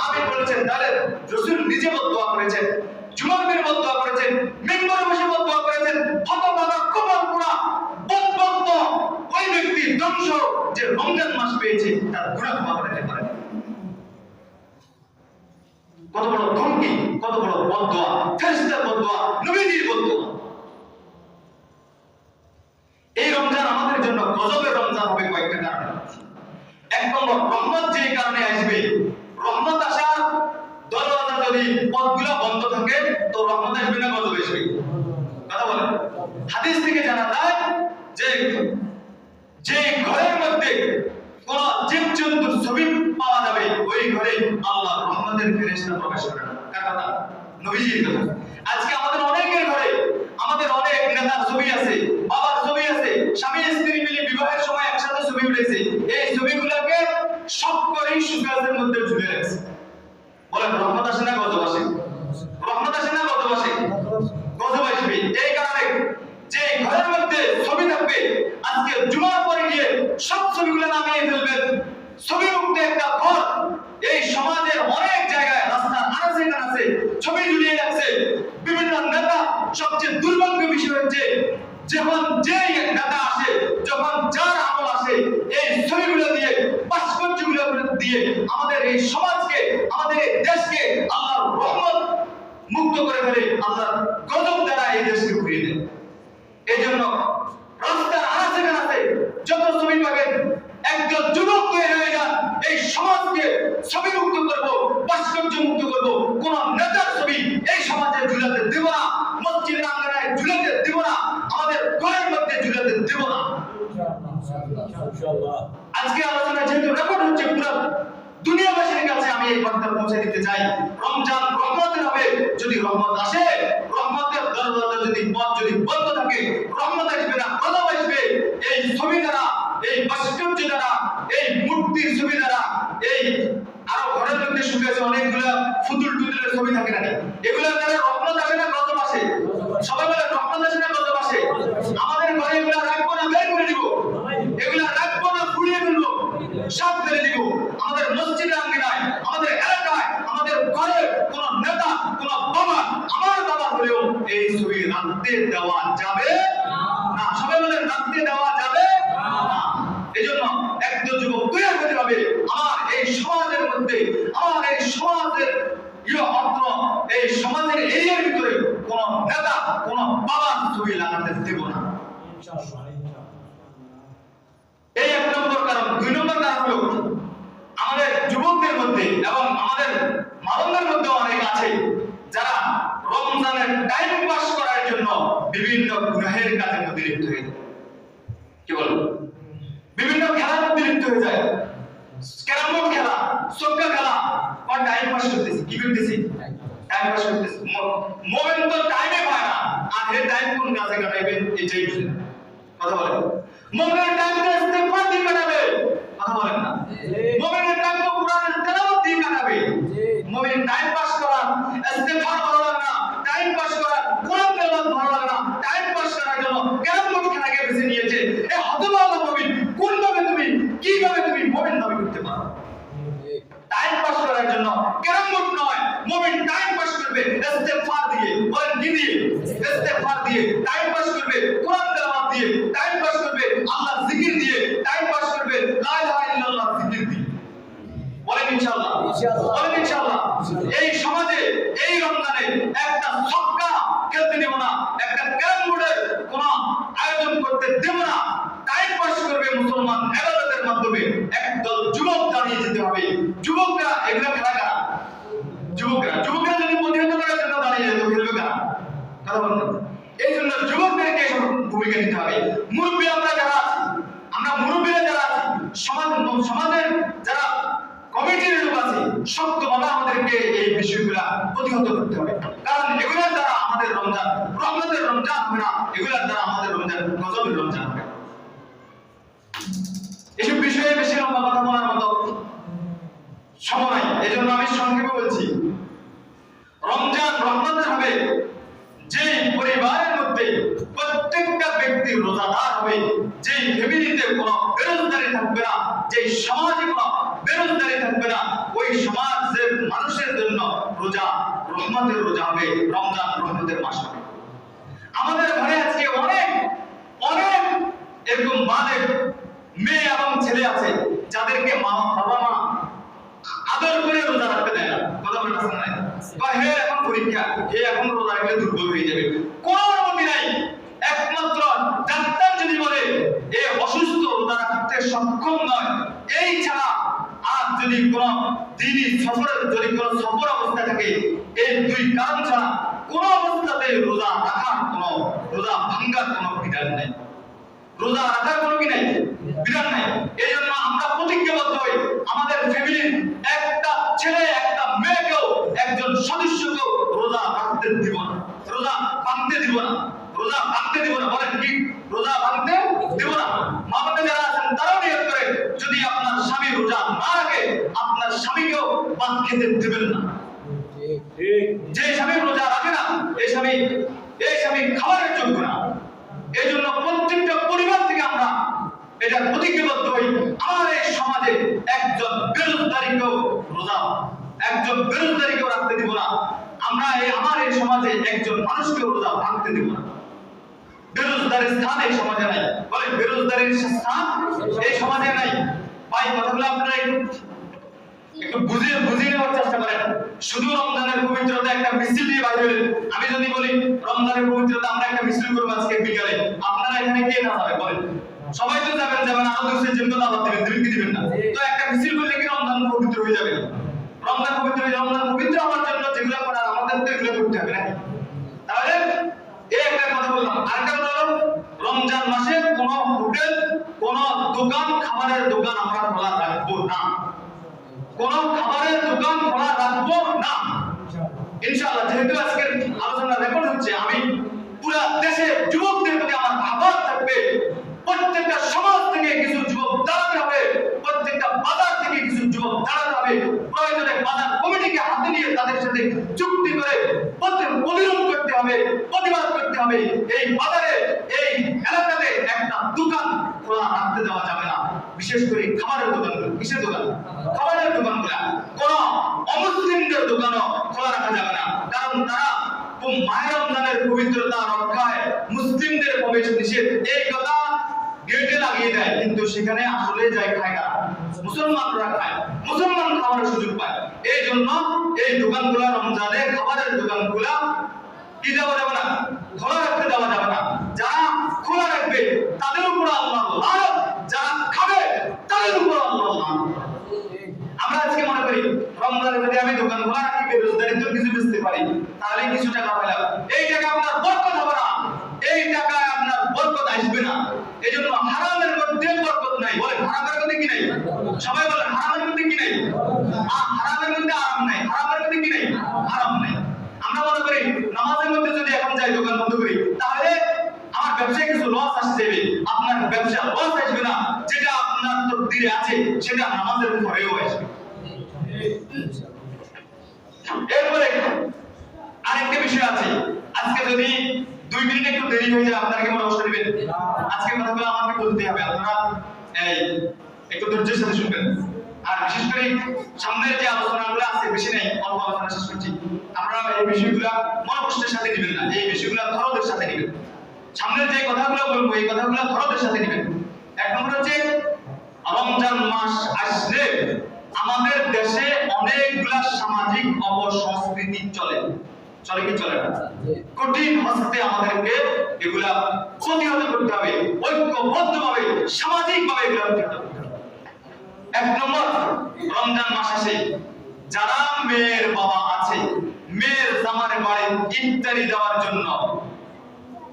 Speaker 1: আমিন বলেছেন। তাহলে রাসূল নিজে বদদোয়া করেছেন, জুমার দিনে বদদোয়া করেছেন, মিম্বরে বসে বদদোয়া করেছেন। হতভাগা কপাল পোড়া বদভক্ত ওই ব্যক্তি ধ্বংস যে রমজান মাস পেয়েছে, তার গুনাহ ক্ষমা করতে পারে। কত বড় ধমকি, কত বড় বদদোয়া, ফেরেশতার বদদোয়া, নবীজির বদদোয়া। এই রমজান আমাদের জন্য গজবের রমজান হবে কয়েকটা কারণে। এক নম্বর, রহমত যে কারণে আসবে, রহমত আসার দরজা যদি পথগুলো বন্ধ থাকে তো রহমত আসবে না, গজব আসবে? কথা বলেন। হাদিস থেকে জানা যায় যে ঘরের মধ্যে কোন জীবজন্তুর ছবি পাওয়া প্রকাশ করে না। কার কথা? নবীজির কথা। আজকে আমাদের অনেকের ঘরে আমাদের অনেক নেতার ছবি আছে, বাবার ছবি আছে, স্বামী স্ত্রী মিলে বিবাহের সময় একসাথে ছবি উঠেছে, এই ছবিগুলোকে সব করেই সুগাজের মধ্যে ঝুলে রাখছে। বলেন রহমত আসে না গজব আসে? রহমত আসে না গজব আসে? গজব আসবে। এই কারণে যে ঘরের মধ্যে ছবি থাকবে আজকে জুমার পরে গিয়ে সব ছবিগুলো নামিয়ে ফেলবেন। ছবি মুক্ত একটা ঘর এই সমাজের অনেক জায়গায় রাস্তার আনাচে কানাচে ছবি ঝুলিয়ে রাখছে বিভিন্ন নেতা। সবচেয়ে দুর্ভাগ্য বিষয় হচ্ছে যখন যেই নেতা আসে, যখন যার আমল আসে, এই ছবিগুলো দিয়ে ভাস্কর্যগুলো দিয়ে আমাদের এই সমাজকে, আমাদের এই দেশকে আল্লাহর রহমত মুক্ত করে ফেলে, আল্লাহর গজব দ্বারা এই দেশকে ঘুরিয়ে দেয়। এই জন্য রাস্তার আনাচে কানাচে যত ছবি পাবেন একজন যুবক তৈরি হয়ে যান, এই সমাজকে ছবি মুক্ত করবো, ভাস্কর্য মুক্ত করবো। কোন নেতার ছবি এই সমাজে ঝুলাতে দেব না, মসজিদের আঙ্গনায় ঝুলাতে দেব না, আমাদের ঘরের মধ্যে ঝুলাতে দেব না। আজকে আলোচনা যেহেতু রেকর্ড হচ্ছে পুরো দুনিয়াবাসীর কাছে আমি এই বার্তা পৌঁছে দিতে চাই, রমজান রহমতের হবে। যদি রহমত আসে, রহমতের দরজা যদি পথ যদি বন্ধ থাকে, রহমত আসবে না, গজব আসবে। এই ছবি দ্বারা, এই ভাস্কর্য দ্বারা, এই মূর্তির ছবি দ্বারা, এই আরো ঘরের মধ্যে শুকিয়েছে অনেকগুলো ফুতুল টুতুলের ছবি থাকে না, এগুলোর দ্বারা রহমত আসে না গজব আসে? সবাই বলে রহমত আসে না গজব আসে? আমাদের ঘরে এগুলো রাখবো না, বের করে দিব, এগুলো রাখবো না, ফুরিয়ে ফেলবো, সব ফেলে দিব। আমাদের মসজিদের আঙ্গিনায়, আমাদের এলাকায়, আমাদের ঘরে কোন নেতা, কোন বাবা, আমার বাবা হলেও এই ছবি রাখতে দেওয়া যাবে না। সবাই বলে রাখতে দেওয়া যাবে না। এই জন্য একজন যুবক তৈরি হতে হবে, আমার এই সমাজের মধ্যে, আমার এই সমাজের অর্থ, এই সমাজের এরিয়ার ভিতরে কোন নেতা, কোন বাবার ছবি লাগাতে দেব না। এই এক নম্বর কারণ। দুই নম্বর কারণ হলো আমাদের যুবকদের মধ্যে এবং আমাদের মানবদের মধ্যে অনেক আছে যারা রমজানের টাইম পাস করার জন্য বিভিন্ন গুনাহের কাজে মধ্যে লিপ্ত হয়ে যায়। কি বলবো? বিভিন্ন খেলার মধ্যে লিপ্ত হয়ে যায়। ক্যারাম বোর্ড খেলা, সক্কা খেলা, কোন টাইম পাস করতেছি, কি করতেছি? টাইম পাস করতেছি। মোবাইল তো টাইমে পায় না, আর এই টাইম কোন কাজে কাটাইবেন এটাই বুঝেন। কথা বলেন। মোবাইলের টাইম তো ইস্তেগফার দিয়ে কাটাবে, কথা বলেন না? মোবাইলের টাইম তো কোরআনের তেলাওয়াত দিয়ে কাটাবে। মোবাইলের টাইম পাস করা, ইস্তেগফার ভালো লাগে না, টাইম পাস করা, কোরআন তেলাওয়াত ভালো লাগে না, টাইম পাস করার জন্য ক্যারাম বোর্ড খেলাকে বেছে নিয়েছে। এই হতভাগা মুমিন, কোনভাবে তুমি, কিভাবে তুমি মুমিন দাবি করতে পারো? টাইম পাস করার জন্য ক্যারাম বোর্ড নয়, মুমিন টাইম পাস করবে ইস্তেগফার দিয়ে। বলেন কি দিয়ে? ইস্তেগফার দিয়ে টাইম পাস করবে, কোরআন তেলাওয়াত দিয়ে টাইম পাস করবে, আল্লাহর জিকির দিয়ে টাইম পাস করবে, লা ইলাহা ইল্লাল্লাহ জিকির দিয়ে। বলেন ইনশাআল্লাহ, বলেন ইনশাআল্লাহ। এই সমাজে এই রমজানে একটা ছক্কা খেলতে দেব না, একটা ক্যারাম বোর্ডের কোন আয়োজন করতে দেব না। টাইম পাস করবে মুসলমান ইবাদতের মাধ্যমে। একদল যুবক দাঁড়িয়ে যেতে হবে। যুবকরা এগুলো খেলা কারা? যুবকরা যদি প্রতিহত করার জন্য দাঁড়িয়ে যেত, খেলবে কারা? কথা বলুন। এই জন্য যুবকদেরকে ভূমিকা নিতে হবে। মুরব্বী আমরা যারা আছি, আমরা মুরব্বীরা যারা আছি, সমাজের যারা কমিটির লোক আছে, শক্তভাবে আমাদেরকে এই বিষয়গুলা প্রতিহত করতে হবে। কারণ এগুলোর দ্বারা আমাদের রমজান রহমতের রমজান হবে না, এগুলোর দ্বারা আমাদের রমজান গজবের রমজান হবে। এসব বিষয়ে বেশি লম্বা কথা বলার মতো সময় নাই, এই জন্য আমি সংক্ষেপে বলছি। রমজান রহমতের হবে যে পরিবারের মধ্যে প্রত্যেকটা ব্যক্তি রোজাদার হবে, যে ফ্যামিলিতে কোনো বেরোজগারি থাকবে না, যে সমাজে কোনো বেরোজগারি থাকবে না, ওই সমাজের মানুষের জন্য রোজা রহমতের রোজা হবে, রমজান রহমতের মাস হবে। আমাদের ঘরে আজকে অনেক অনেক এরকম বালেক মেয়ে এবং ছেলে আছে যাদেরকে বাবা মা আদর করে রোজা রাখতে দেয় না। কথা বলতেছেন না? বা হে এখন পরীক্ষা, হে এখন রোজা রাখলে দুর্বল হয়ে যাবে, কোন অনুমতি নাই। একমাত্র ডাক্তার যদি বলে এ অসুস্থ, রোজা রাখতে সক্ষম নয়, এই ছাড়া আর যদি কোন দিনই সফরের, যদি কোন সফর অবস্থা থাকে, এই দুই কারণ ছাড়া কোন অবস্থাতে রোজা রাখার কোন, রোজা ভাঙ্গার কোন বিধান নেই। রোজা রাখার কোনো কি নাই, বিধান নাই। এই জন্য আমরা প্রতিজ্ঞাবদ্ধ হই আমাদের ফ্যামিলির একটা ছেলে একটা মেয়েকেও একজন স্বামীকেও ভাত খেতে দেবেন না। যে স্বামী রোজা রাখে না এই স্বামী খাবারের যোগ্য না। এই জন্য প্রত্যেকটা পরিবার থেকে আমরা এটা প্রতিজ্ঞাবদ্ধ হই, আমার এই সমাজে একজন বেরোজগারীকেও রাখতে দিব না। আমরা আমার এই সমাজে একজন মানুষকেও রোজা ভাঙতে দিব না। বেরোজগারের স্থান এই সমাজে নাই। বলে বেরোজগারের স্থান এই সমাজে নাই। ভাই কথাগুলো আপনারা একটু বুঝিয়ে নেওয়ার চেষ্টা করেন। শুধু রমজানের পবিত্রতা একটা মিছিল দিয়ে বাইরে হলেন। আমি যদি বলি রমজানের পবিত্রতা আমরা একটা মিছিল করবো আজকে বিকালে, আপনারা এখানে কে না যাবে বলেন? সবাই তো যাবেন, আরো দোষের জন্য দাওয়াত দিবেন কি দিবেন না? তো একটা মিছিল করলে কি রমজান পবিত্র হয়ে যাবে? রমজান পবিত্র হওয়ার জন্য যেগুলো করার আমাদের তো এগুলো করতে হবে নাকি? তাহলে এই একটা কথা বললাম। আরেকটা কথা হলো রমজান মাসে কোনো হোটেল, কোনো দোকান, খাবারের দোকান আমরা খোলা রাখবো না। কোন খাবারের দোকান খোলা রাখবো না ইনশাআল্লাহ। যেহেতু আজকের আলোচনা রেকর্ড হচ্ছে, আমি পুরো দেশে যুবকদের প্রতি আমার আহ্বান থাকবে, প্রত্যেকটা সমাজ থেকে কিছু যুবক দাঁড়াতে হবে, প্রত্যেকটা বাজার থেকে কিছু যুবক দাঁড়াতে হবে। প্রয়োজনে বাজার কমিটিকে হাতে নিয়ে তাদের সাথে চুক্তি করে প্রতিরোধ করতে হবে, প্রতিবাদ করতে হবে। এই বাজারে, এই এলাকাতে একটা দোকান খোলা রাখতে দেওয়া যাবে না। বিশেষ করে খাবারের দোকানগুলো, কিসের দোকান? খাবারের দোকানগুলো, কোন অমুসলিমদের দোকানও খোলা রাখা যাবে না। কারণ তারা মাহে রমজানের পবিত্রতা রক্ষায় মুসলিমদের প্রবেশ নিষেধ এই কথা গেটে লাগিয়ে দেয়, কিন্তু সেখানে আসলে যায় খায় কারা? মুসলমানরা খায়, মুসলমান খাওয়ার সুযোগ পায়। এই জন্য এই দোকানগুলো রমজানে খাবারের দোকানগুলো কি দেওয়া যাবে না, খোলা রাখতে দেওয়া যাবে না। যারা খোলা রাখবে তাদের উপর আল্লাহ লানত, যারা খাবে তাদের উপর আল্লাহ লানত। আমরা আজকে মনে করি রমজানে যদি আমি দোকান খোলা রাখি, বেরোজগারি তো কিছু বেচতে পারি, তাহলে কিছু টাকা পেলাম। এই টাকা আপনার বরকত হবে না, এই টাকায় আপনার বরকত আসবে না। এই জন্য হারামের মধ্যে বরকত নাই। বলেন হারামের মধ্যে কি নাই? সবাই বলেন হারামের মধ্যে কি নাই? হারামের মধ্যে আরাম নাই। হারামের মধ্যে কি নাই? আরাম নাই। আমরা মনে করি নামাজের মধ্যে যদি এখন যাই দোকান বন্ধ করি, তাহলে আমার ব্যবসায় কিছু লস আসে যাবে। আপনার ব্যবসা লস আসবে না, যেটা আপনার তকদিরে আছে সেটা নামাজের পরেও আসবে। এরপরে আরেকটা বিষয় আছে। আজকে যদি 2 মিনিট একটু দেরি হয়ে যায় আপনারা কেমন অবস্থা নেবেন? আজকে কথাগুলো আমাকে বলতে হবে, আপনারা একটু ধৈর্যের সাথে শুনবেন। আর বিশেষ করে সামনের যে আলোচনাগুলো আছে, বেশি নেই, অল্প আলোচনা শেষ করছি। আপনারা এই বিষয়গুলো মনোকষ্টের সাথে নেবেন না, এই বিষয়গুলো ধরদের সাথে নেবেন। সামনের যে কথাগুলো বলবো এই কথাগুলো ধরদের সাথে নেবেন। এক নম্বর হচ্ছে রমজান মাস আসলে আমাদের দেশে অনেকগুলা সামাজিক অপসংস্কৃতি চলে কি চলে না? কঠিন হস্তে আমাদেরকে এগুলা প্রতিহত করতে হবে, ঐক্যবদ্ধভাবে সামাজিকভাবে এগুলা প্রতিহত করতে হবে। এক নম্বর, রমজান মাস আসে, যারা মেয়ের বাবা আছে, মেয়ের জামার বাড়ি ইফতারি দেওয়ার জন্য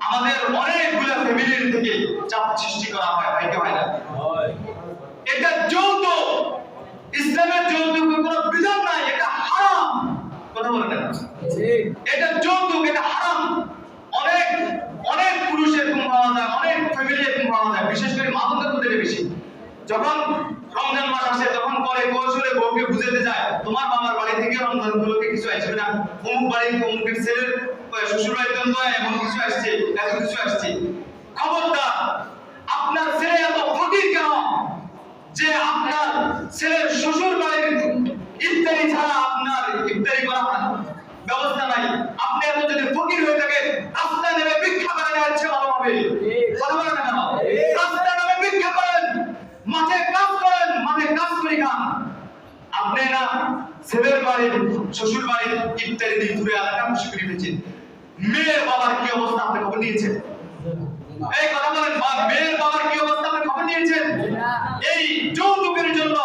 Speaker 1: আমাদের অনেকগুলা ফ্যামিলির থেকে চাপ সৃষ্টি করা হয়, ভাইকে হয় না? এটা যৌতুক। ইসলামের যৌতুকের কোনো বিধান নাই, এটা হারাম। কথা বলেন না? এটা যৌতুক, এটা হারাম। অনেক পুরুষের এরকম পাওয়া যায়, অনেক ফ্যামিলি এরকম পাওয়া যায়, বিশেষ করে মা বোনদের মধ্যে বেশি। যখন রমজান মাস আসে তখন পরে কৌশলে বউকে বুঝাতে যায়, তোমার বাবার বাড়ি থেকে রমজান গুলোকে কিছু আসবে না, অমুক বাড়ি অমুকের ছেলের শ্বশুর বাড়িতে এমন কিছু আসছে, এত কিছু আসছে। খবরদার, আপনার ছেলে এত ফকির কেন যে আপনার ছেলের শ্বশুর বাড়ির ইফতারি ছাড়া আপনার ইফতারি করার ব্যবস্থা নাই? আপনি এত যদি ফকির হয়ে থাকেন, রাস্তায় নেমে ভিক্ষা করে নেওয়ার চেয়ে ভালো হবে। কথা বলেন না কেন? রাস্তায় নেমে ভিক্ষা করেন, মাঠে কাজ করেন, মাঠে কাজ করে খান। আপনি না ছেলের বাড়ির শ্বশুর বাড়ির ইফতারি দিয়ে ঘুরে এলাকা খুশি করে ফেলছেন। মেয়ের বাবার কি অবস্থা আপনি খবর নিয়েছেন? এই কথা বলেন, মেয়ের বাবার কি অবস্থা আপনি খবর নিয়েছেন? এই যৌতুকের জন্য,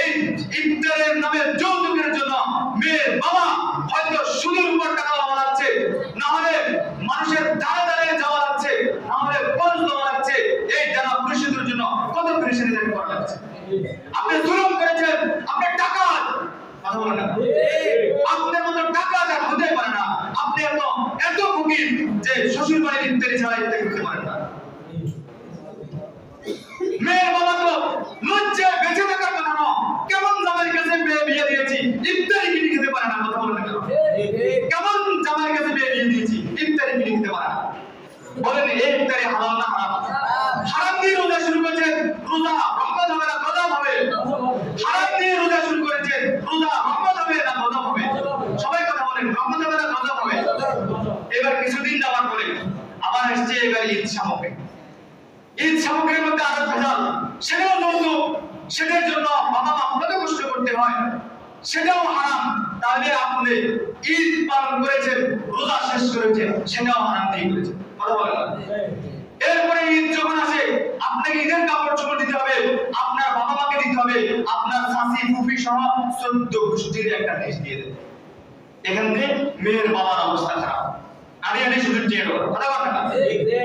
Speaker 1: এই ইফতারের নামে যৌতুকের জন্য মেয়ের বাবা হয়তো সুদের উপর টাকা দেওয়া লাগছে, না হলে মানুষের ধারে ধারে যাওয়া লাগছে, না হলে খরচ দেওয়া লাগছে। এই যারা পুরুষদের জন্য কত পরিশ্রমী করা লাগছে। আপনি জুলুম করেছেন, আপনি টাকা, কথা বলেন না, আপনার মতো টাকা আর হতে পারে না। আপনি এত ফকির যে শ্বশুর বাড়ির ইফতারি ছাড়া ইফতারি করতে পারেন না। মেয়ের বাবা তো লজ্জায় বেঁচে থাকার কথা না, কেমন জামাইয়ের কাছে মেয়ে ঈদ সামগ্রীর মধ্যে আরো ভেজাল, সেটাও যৌতুক, সেটার জন্য বাবা মা কত কষ্ট করতে হয়, সেটাও হারাম। তাহলে আপনি ঈদ পালন করেছেন, রোজা শেষ করেছেন, সেটাও হারাম দিয়ে করেছেেন। কথা বলেন না? এরপরে ঈদ যখন আসে, আপনাকে ঈদের কাপড় চোপড় দিতে হবে, আপনার বাবা মাকে দিতে হবে, আপনার চাচি ফুফি সহ 14 গোষ্ঠীর একটা দেশ দিয়ে দেবে। এখান থেকে মেয়ের বাবার অবস্থা খারাপ, আড়ি শুধু টিয়ে দেবো, কথা বলেন না?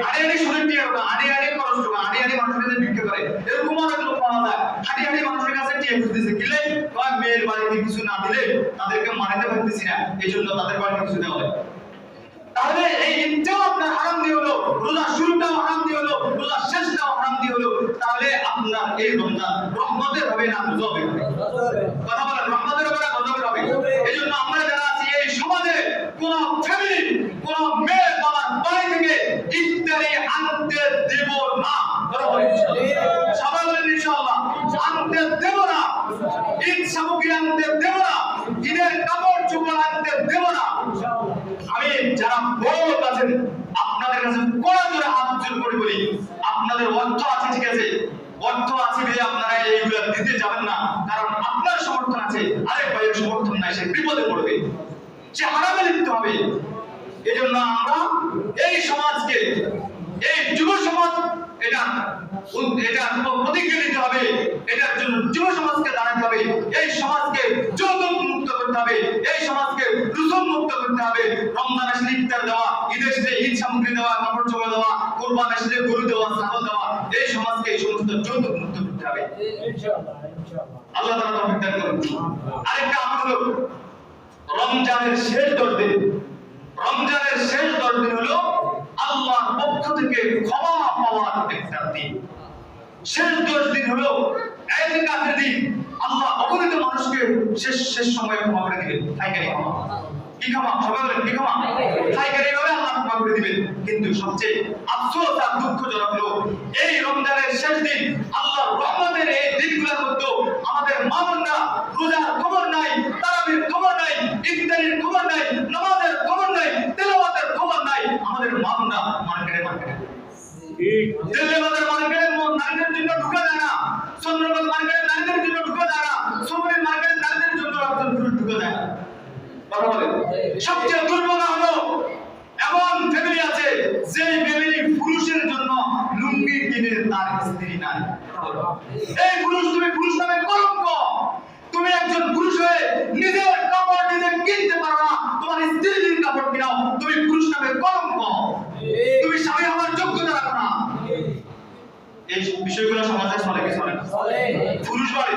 Speaker 1: আড়ি শুধু টিয়ে দেবো, আড়ি খরচ দেবো, আড়ি মানুষের কাছে ভিক্ষা করে, এরকম অনেক লোক পাওয়া যায়। হাঁটি মানুষের কাছে টিয়ে খুঁজতেছে, কিলে মেয়ের বাড়িতে কিছু না দিলে তাদেরকে মানাতে পারতেছি না, এই জন্য তাদের বাড়িতে কিছু দেওয়া হয়। তাহলে এই ঈদটাও আপনার হারাম দিয়ে হলো, রোজা শুরুটাও হারাম দিয়ে হলো, রোজা শেষটাও হারাম দিয়ে হলো। তাহলে আপনার এই রমজান রহমতের হবে না গজবের হবে? কথা বলেন, রহমতের হবে না গজবের হবে? এই জন্য আমরা যারা আছি এই সমাজে, কোন ফ্যামিলি কোন মেয়ে বাবার বাড়ি থেকে ইফতারি আনতে দেব না। সবাই বলেন ইনশাআল্লাহ, আনতে দেব না। ঈদ সামগ্রী আনতে দেব না, ঈদের কাপড় চোপড় আনতে দেব না। আমি যারা বড় আছেন আপনাদের কাছে কোন জোরে হাত জোর করে বলি, আপনাদের অর্থ আছে, ঠিক আছে, অর্থ আছে বলে আপনারা এইগুলা দিতে যাবেন না, কারণ আপনার সমর্থন আছে, আরেক ভাইয়ের সমর্থন নাই, সে বিপদে পড়বে, সে হারামে লিপ্ত হবে। এই জন্য আমরা এই সমাজকে, এই যুব সমাজ এটা প্রতিজ্ঞা নিতে হবে, এটার জন্য যুব সমাজকে দাঁড়াতে হবে, এই সমাজকে যৌতুক মুক্ত করতে হবে, এই সমাজকে রুসুম মুক্ত করতে হবে। রমজান আসলে ইফতার দেওয়া, ঈদ আসলে ঈদ সামগ্রী দেওয়া, কাপড় চোপড় দেওয়া, কুরবান আসলে গরু দেওয়া, ছাগল দেওয়া, এই সমাজকে এই সমস্ত যৌতুক মুক্ত করতে হবে। আল্লাহ তাআলা তৌফিক দান করুন। আরেকটা আমল হলো রমজানের শেষ 10 দিন, রমজানের শেষ 10 দিন হলো আল্লাহর পক্ষ থেকে ক্ষমা পাওয়ার একটা দিন। শেষ 10 দিন হলো ইতিকাফের দিন। আল্লাহ অগণিত মানুষকে শেষ সময়ে ক্ষমা করে দিবেন। পাইকারি ক্ষমা, কি ক্ষমা? সবাই বলেন কি ক্ষমা? পাইকারি ভাবে আল্লাহ ক্ষমা করে দিবেন। কিন্তু সবচেয়ে আফসোস আর দুঃখজনক হলো এই রমজানের শেষ দিন, আল্লাহর রহমতের এই দিনগুলোর মধ্যে আমাদের মা বোনরা রোজার খবর নাই, তারাবির খবর নাই, ইফতারির খবর নাই, নামাজের খবর নাই, তেলাওয়াতের খবর নাই। আমাদের মা বোনরা মার্কেটে দিল্লি বাজার মার্কেটে নারীদের জন্য ঢুকে যায় না, চন্দ্রগঞ্জ মার্কেটে নারীদের জন্য ঢুকে যায় না, সুমনের মার্কেটে নারীদের জন্য ঢুকে যায় না। কথা বলেন, সবচেয়ে দুর্ভাগ্য হলো এমন ফ্যামিলি আছে যে ফ্যামিলি পুরুষের জন্য লুঙ্গি কিনে তার স্ত্রী নাই। এই পুরুষ, তুমি পুরুষ নামে কলঙ্ক। তুমি একজন পুরুষ হয়ে নিজের কাপড় নিজে কিনতে পারো না, তোমার স্ত্রীর কাপড় কিনাও, তুমি পুরুষ নামে কলঙ্ক। তুমি স্বামী হওয়ার যোগ্যতা রাখো না। এই বিষয়গুলো সমাজে চলে কি চলে না? পুরুষ বাড়ি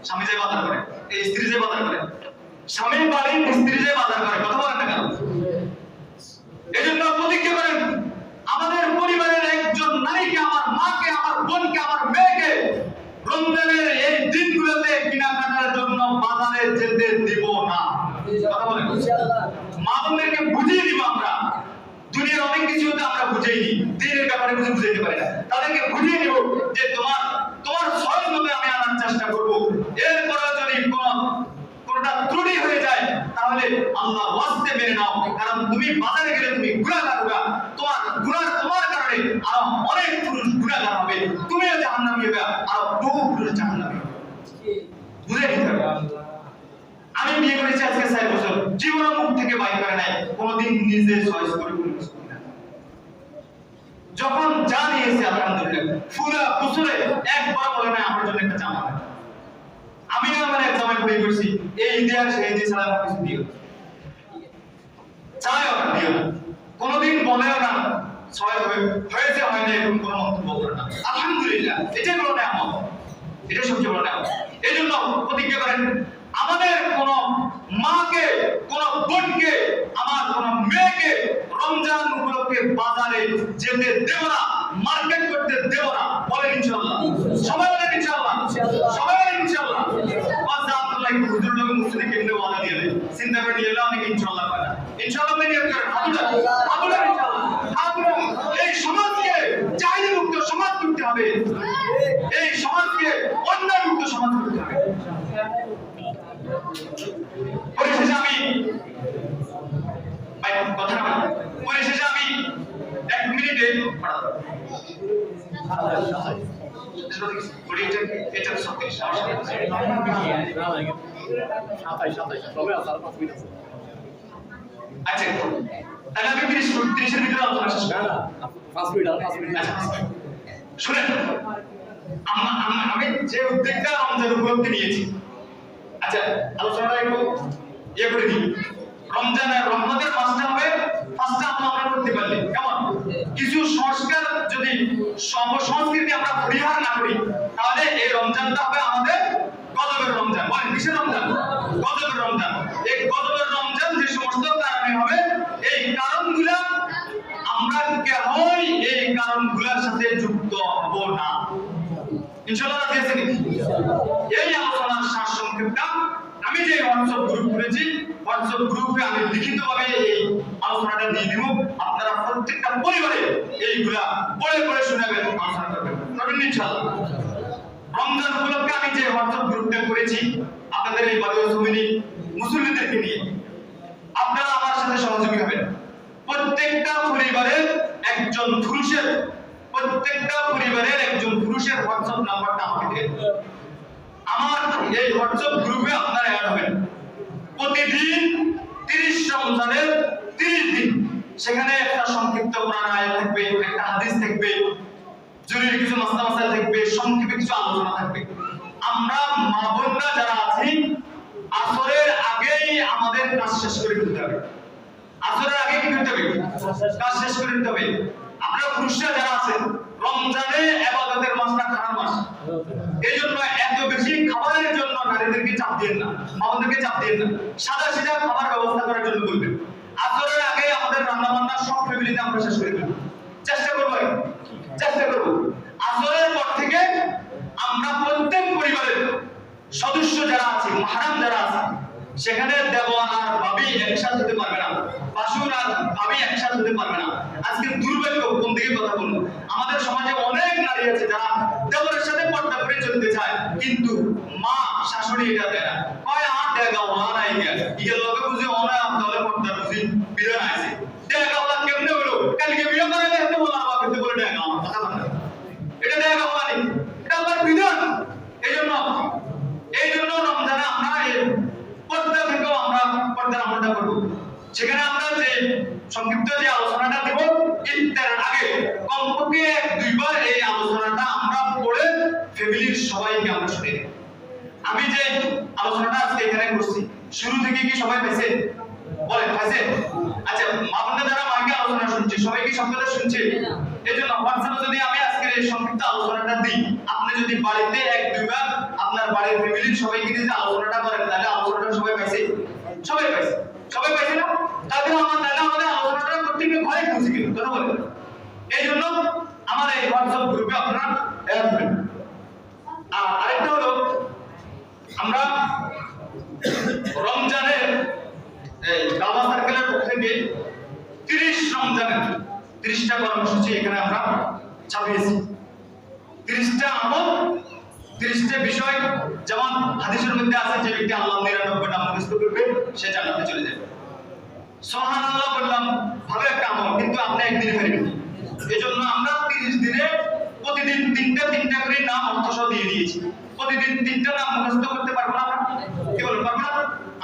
Speaker 1: স্বামী যে বাজার করে, এই স্ত্রী যে বাজার করে, স্বামী বাড়ি স্ত্রী যে বাজার করে, কথা বলেন না কেন? এজন্য প্রতিজ্ঞা করেন, আমাদের পরিবারের একজন নারীকে, আমার মাকে, আমার বোনকে, আমার মেয়েকে রমজানের এই দিনগুলোতে কেনাকাটার জন্য বাজারে যেতে দিব না। কথা বলেন, মা বোনদেরকে বুঝিয়ে দিব। আমরা দুনিয়ার অনেক কিছু হতে আমরা বুঝেই নি, দিনের ব্যাপারে কিছু বুঝাইতে পারি না, তাদেরকে বুঝিয়ে দিব যে তোমার সহজ মতে আমি আনার চেষ্টা করবো। এরপরে যদি কোনটা ত্রুটি হয়ে যায় তাহলে আল্লাহ ওয়াস্তে মেনে নাও, কারণ তুমি বাজারে গেলে তুমি গুনাহগার হবে, তোমার কারণে আরো অনেক পুরুষ গুনাহগার হবে, তুমিও জাহান্নামী হবে, আরো বহু পুরুষ জাহান্নামী হবে। বুঝে নিতে হবে। আমি বিয়ে করেছি আজকে 4 বছর, জীবনে মুখ থেকে বাইর করে নাই কোনদিন নিজে চয়েস করে কোনো কিছু কিনা। যখন যা নিয়েছে আলহামদুলিল্লাহ, পুরো বছরে একবার বলে না আমার জন্য একটা জামা নেই। আমি আমার এক জামাই বিয়ে করছি, এই ইতিহাস সেই যে ছাড়া কিছু দিও চাইও না, দিও না, কোনদিন বলেও না চয়েস হয়েছে হয় না এরকম কোনো মন্তব্য করে না। আলহামদুলিল্লাহ, এটাই বলো না আমল, এটা সবচেয়ে বড় আমল। এই জন্য প্রতিজ্ঞা করেন, আমাদের কোন মাকে, কোন বোনকে, আমার কোন মেয়েকে রমজান উপলক্ষে বাজারে যেতে দেব না, মার্কেট করতে দেব না। বলেন ইনশাআল্লাহ, সবাই বলেন ইনশাআল্লাহ, সবাই বলেন ইনশাআল্লাহ। বাচ্চা আব্দুল্লাহ হুজুর লোক মুসলিম কেন্দ্রে ওয়াদা দিয়ে দেয়, চিন্তা করে নিয়ে এলো অনেক ইনশাআল্লাহ করে না। ইনশাআল্লাহ মানে নিয়ত করেন, হাতুলা ইনশাআল্লাহ, হাতুলা। এই সমাজকে চাহিদা মুক্ত সমাজ করতে হবে, এই সমাজকে অন্যায় মুক্ত সমাজ করতে হবে। পরিশেষে আমি পরিশেষে আমি 1 মিনিটে এটা 36 আচ্ছা তাহলে আমি 30 এর ভিতরে আলোচনা শেষ করব। 5 মিনিট আচ্ছা শুনেন আমি যে উদ্যোগটা রমজান উপলক্ষে নিয়েছি, আচ্ছা আলোচনাটা একটু করে দিই। রমজানের রহমতের মাসটা হবে ফার্স্টে আমরা করতে পারলে কেমন কিছু সংস্কার যদি সংস্কৃতি আমরা পরিহার না করি তাহলে এই রমজানটা হবে আমাদের গজবের রমজান। বলেন কিসের রমজান? গজবের রমজান। এই গজবের রমজান যে সমস্ত কারণে হবে এই কারণগুলা আমরা কেহই এই কারণগুলোর সাথে যুক্ত হব না, ইনশাআল্লাহ রাজি আছেন? এই আলোচনার সারসংক্ষেপটা আমি যে হোয়াটসঅ্যাপ গ্রুপ করেছি, হোয়াটসঅ্যাপ গ্রুপে আমি লিখিতভাবে এই আলোচনাটা দিয়ে দিব। আপনারা প্রত্যেকটা পরিবারে এইগুলা পড়ে পড়ে শোনাবেন, আলোচনা করবেন ইনশাআল্লাহ। রমজান উপলক্ষে আমি যে হোয়াটসঅ্যাপ গ্রুপটা করেছি আপনাদের এই বাড়ি জমিনি মুসল্লিদেরকে নিয়ে, আপনারা আমার সাথে সহযোগী হবেন। প্রত্যেকটা পরিবারের একজন পুরুষের হোয়াটসঅ্যাপ নাম্বারটা আমাকে দিন। আমার এই হোয়াটসঅ্যাপ গ্রুপে আপনারা অ্যাড হবেন। প্রতিদিন 30 রমজানের 30 দিন সেখানে একটা সংক্ষিপ্ত কোরআন আয়াত থাকবে, একটা হাদিস থাকবে, জরুরি কিছু মাসলা মাসাইল থাকবে, সংক্ষেপে কিছু আলোচনা থাকবে। আমরা মা বোনরা যারা আছি আসরের আগেই আমাদের কাজ শেষ করে ফেলতে হবে। আসরের আগে কি করতে হবে? কাজ শেষ করে নিতে হবে। আপনারা পুরুষরা যারা আছেন রমজানে ইবাদতের মাসটা খারাপ মাস, এইজন্য এত বেশি খাবারের জন্য নারীদেরকে চাপ দেন না, আমাদেরকে চাপ দেন না, সাদা সিধা খাবার ব্যবস্থা করার জন্য বলবেন। আসরের আগে আমাদের রান্না বান্না সব ফ্যামিলিতে আমরা শেষ করে দেব, চেষ্টা করব। আসরের পর থেকে আমরা প্রত্যেক পরিবারের সদস্য যারা আছে, মাহরাম যারা আছে, সেখানে দেওয়ান আর ভাবি একসাথে হতে পারবে না, বাসুর আর ভাবি একসাথে হতে পারবে না। আজকে দুর্ভাগ্য, কোন দিকে কথা বলবো, আমাদের সমাজে অনেক নারী আছে যারা দেওয়ারের সাথে পর্দা করে চলতে চায়, কিন্তু মা শাশুড়ি এটা দেয় না, কয় আর দেখা ওনা নাই গিয়া ইয়ে লগে বুঝে ওনা দলে পর্দা বুঝি বিধান আছে দেখা ওলা কেমনে হলো কালকে বিয়ে করে দেখতে বলা বাবা কিন্তু বলে দেখা আমার কথা বলে এটা দেখা ওলা নেই, এটা আমার বিধান। এইজন্য রমজানে আমরা এই পর্দা থেকেও আমরা পর্দার আমলটা করব। সেখানে আমরা যে সংক্ষিপ্ত যে আলোচনাটা দেব ইফতারের আগে কমপক্ষে 2 বার এই আলোচনাটা আমরা পড়ে ফ্যামিলির সবাইকে আমরা শুনিয়ে দেব। আমি যে আলোচনাটা আজকে এখানে করছি শুরু থেকে কি সবাই পেয়েছে? বলেন পাইছে? আচ্ছা আপনারা যারা মাইকে আলোচনা শুনছে সবাই কি সব কথা শুনছে? এজন্য হোয়াটসঅ্যাপে যদি আমি আজকে এই সংক্ষিপ্ত আলোচনাটা দিই, আপনি যদি বাড়িতে 1-2 বার আপনার বাড়ির ফ্যামিলির সবাইকে যদি আলোচনাটা করেন তাহলে আলোচনাটা সবাই পাইছে? সবাই পাইছে না? তাহলে আমাদের আলোচনাটা প্রত্যেকটা ঘরে পৌঁছে গেল, কথা বলেন। এইজন্য আমার এই হোয়াটসঅ্যাপ গ্রুপে আপনারা অ্যাড হবেন। আর আরেকটা হলো আমরা রমজানের এই দাবা সার্কেলের পক্ষ থেকে 30 রমজানের 30টা কর্মসূচি এখানে আমরা ছাপিয়েছি। 30টা আমল, 30টা বিষয়, যেমন হাদিসের মধ্যে আছে যে ব্যক্তি আল্লাহ 99টা মুখস্থ করবে সে জান্নাতে চলে যাবে। সুবহানাল্লাহ বললাম ভালো একটা আমল, কিন্তু আপনি একদিনে পারবেন না। এজন্য আমরা 30 দিনে প্রতিদিন 3টা করে নাম অর্থসহ দিয়ে দিয়েছি। প্রতিদিন 3টা নাম মুখস্থ করতে পারবো না আমরা? কি বলবো পারবো না?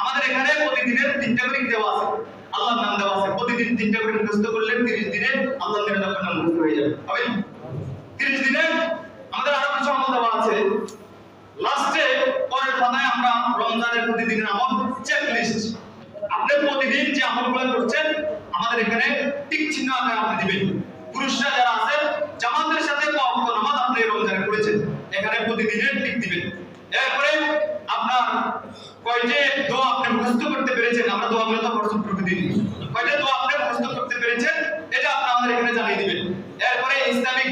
Speaker 1: আমাদের এখানে প্রতিদিনের 3টা করে দেওয়া আছে, আল্লাহর নাম দেওয়া আছে। প্রতিদিন 3টা করে মুখস্থ করলে 30 দিনে আল্লাহর 99টা নাম মুখস্থ হয়ে যাবে। হবে 30 দিনে আমাদের আরো কিছু আমল দেওয়া আছে। লাস্টে পরের পাতায় আমরা রমজানের প্রতিদিনের আমল চেক লিস্ট, আপনি প্রতিদিন যে আমলগুলো করছেন আমাদের এখানে টিক চিহ্ন আকারে আপনি দিবেন। পুরুষরা যারা আছে জামাতের সাথে ওয়াক্ত নামাজ আপনি রমজানে পড়েছেন, এখানে প্রতিদিনের টিক দিবেন। এরপরে আপনার কয়টা দোয়া আপনি মুখস্থ করতে পেরেছেন, আমরা দোয়াগুলো তো হোয়াটসঅ্যাপ গ্রুপে দিয়ে দিই, কয়টা দোয়া আপনি মুখস্থ করতে পেরেছেন এটা আপনি আমাদের এখানে জানিয়ে দিবেন। এরপরে ইসলামিক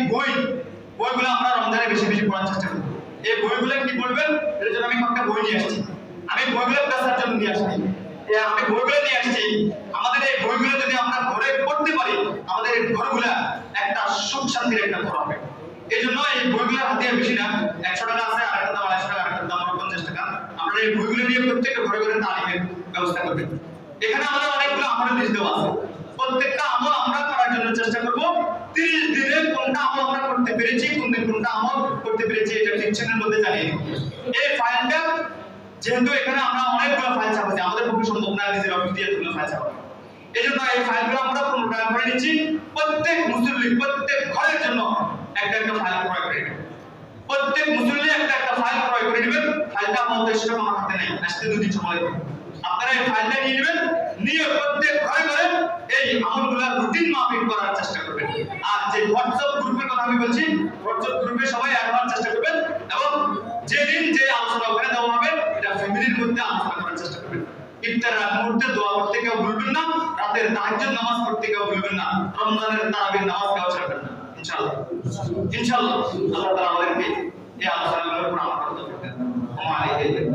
Speaker 1: বইগুলো আমরা রমজানে বেশি বেশি পড়ার চেষ্টা করব। এই বইগুলো কি পড়বেন এর জন্য আমি একটা বই নিয়ে আসছি, আমি বইগুলো দেখার জন্য নিয়ে আসছি। আমি বইগুলো নিয়ে আসছি, আমাদের এই বইগুলো যদি আমরা ঘরে পড়তে পারি আমাদের এই ঘরগুলা একটা সুখ শান্তির একটা ঘর হবে। এই জন্য এই বইগুলোর হাতে বেশি না, 100 টাকা আছে, আরেকটা দাম 250 টাকা, আরেকটা দাম 50 টাকা। আমরা এই বইগুলো নিয়ে প্রত্যেকটা ঘরে ঘরে তালিমের ব্যবস্থা করবেন। এখানে আমাদের অনেকগুলো আমলের লিস্ট দেওয়া আছে, প্রত্যেকটা আমল আমরা করার জন্য চেষ্টা করব। 30 দিনে কোনটা আমল আমরা করতে পেরেছি, কোন দিন কিছুক্ষণের মধ্যে জানিয়ে দিব। এই ফাইলটা যেহেতু এখানে আমরা অনেকগুলো ফাইল ছাপাচ্ছি, আমাদের পক্ষে সম্ভব না নিজের অফিস দিয়ে এতগুলো ফাইল ছাপানো। এই জন্য এই ফাইলগুলো আমরা পুনরায় করে নিচ্ছি। প্রত্যেক মুসল্লি প্রত্যেক ঘরের জন্য একটা একটা ফাইল ক্রয় করে নেবেন। প্রত্যেক মুসল্লি একটা একটা ফাইল ক্রয় করে নেবেন। ফাইলটা আমাদের সেটা আমার হাতে নেই, আসতে 2 দিন সময় লাগবে। আপনারা এই ফাইলটা নিয়ে নেবেন, নিয়ে প্রত্যেক ঘরে ঘরে এই আমলগুলো রুটিন মাফিক করার চেষ্টা করবেন। আর যে হোয়াটসঅ্যাপ গ্রুপের কথা আমি বলছি, হোয়াটসঅ্যাপ গ্রুপে সবাই অ্যাড হওয়ার চেষ্টা করবেন এবং যেদিন যে আলোচনা ওখানে দেওয়া হবে এটা ফ্যামিলির মধ্যে আলোচনা করার চেষ্টা করবেন। ইফতারের আগ মুহূর্তে দোয়া করতে কেউ ভুলবেন না, রাতের তাহাজ্জুদ নামাজ পড়তে কেউ ভুলবেন না, রমজানের তারাবির নামাজ কেউ ছাড়বেন না। ইনশাআল্লাহ ইনশাআল্লাহ আল্লাহ তাআলা আমাদেরকে এই আলোচনাগুলোর উপর আমল করতে দেন। ওয়া আলাইকুম